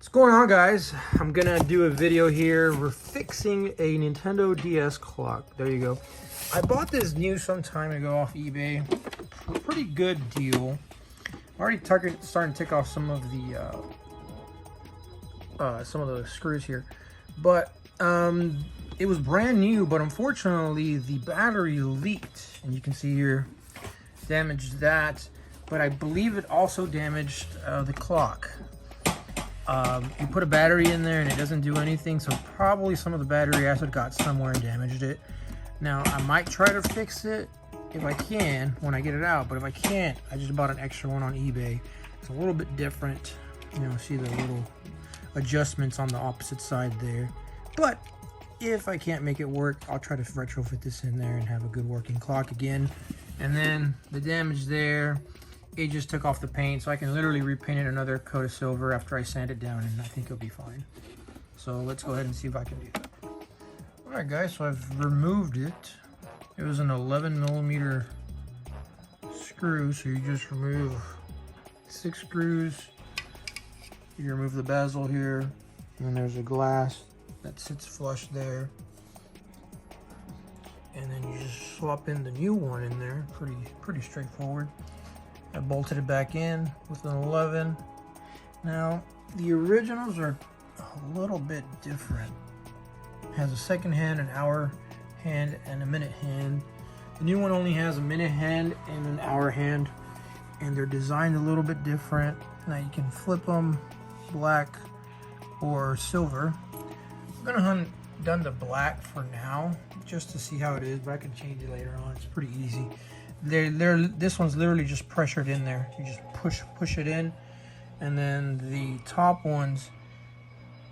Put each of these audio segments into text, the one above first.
What's going on, guys? I'm gonna do a video here. We're fixing a Nintendo DS clock. There you go. I bought this new some time ago off eBay. A pretty good deal. I'm already starting to take off some of the screws here, but it was brand new. But unfortunately, the battery leaked, and you can see here, damaged that. But I believe it also damaged the clock. You put a battery in there and it doesn't do anything, so probably some of the battery acid got somewhere and damaged it. Now I might try to fix it if I can when I get it out, but if I can't, I just bought an extra one on eBay. It's a little bit different, you know, see the little adjustments on the opposite side there. But if I can't make it work, I'll try to retrofit this in there and have a good working clock again. And then the damage there, it just took off the paint, so I can literally repaint it another coat of silver after I sand it down, and I think it'll be fine. So let's go ahead and see if I can do that. All right, guys, so I've removed it. It was an 11mm screw, so you just remove 6 screws. You remove the bezel here, and then there's a glass that sits flush there. And then you just swap in the new one in there. Pretty straightforward. I bolted it back in with an 11. Now, the originals are a little bit different. It has a second hand, an hour hand, and a minute hand. The new one only has a minute hand and an hour hand, and they're designed a little bit different. Now you can flip them black or silver. I'm gonna hunt done the black for now, just to see how it is, but I can change it later on. It's pretty easy. This one's literally just pressured in there. You just push it in, and then the top ones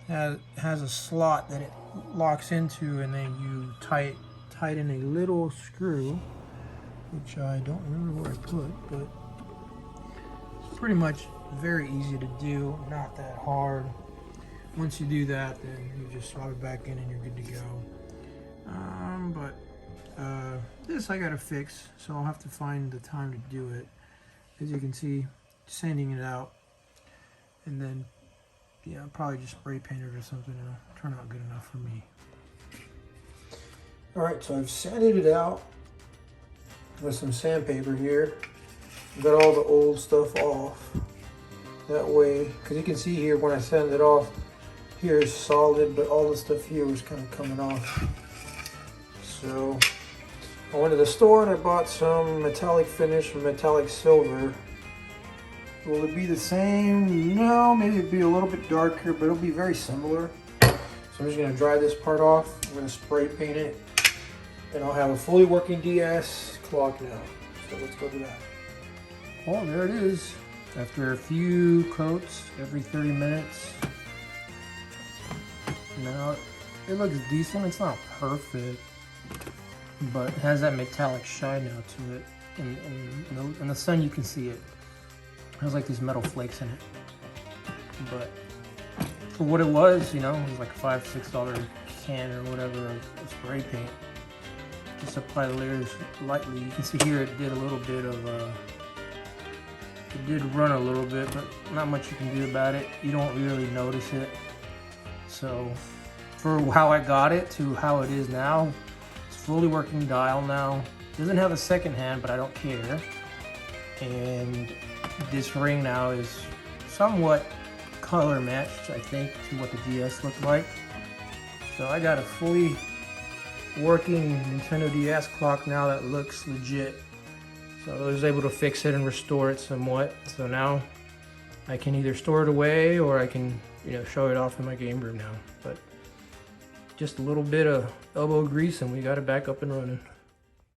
has a slot that it locks into, and then you tighten a little screw, which I don't remember where I put, but it's pretty much very easy to do, not that hard. Once you do that, then you just swap it back in and you're good to go. This I gotta fix, so I'll have to find the time to do it. As you can see, sanding it out, and then yeah, I'll probably just spray paint it or something. It'll turn out good enough for me. All right, so I've sanded it out with some sandpaper here. Got all the old stuff off. That way, because you can see here when I sand it off, here is solid, but all the stuff here was kind of coming off. So I went to the store and I bought some metallic finish and metallic silver. Will it be the same? No, maybe it'll be a little bit darker, but it'll be very similar. So I'm just gonna dry this part off. I'm gonna spray paint it, and I'll have a fully working DS clock now. So let's go do that. Oh, there it is. After a few coats every 30 minutes. Now, it looks decent. It's not perfect, but it has that metallic shine now to it. In the sun, you can see it. It has like these metal flakes in it. But for what it was, you know, it was like a $5, $6 can or whatever of spray paint. Just apply the layers lightly. You can see here it did a little bit of, it did run a little bit, but not much you can do about it. You don't really notice it. So for how I got it to how it is now, it's fully working dial now. Doesn't have a second hand, but I don't care. And this ring now is somewhat color matched, I think, to what the DS looked like. So I got a fully working Nintendo DS clock now that looks legit. So I was able to fix it and restore it somewhat. So now I can either store it away or I can, you know, show it off in my game room now. But just a little bit of elbow grease and we got it back up and running.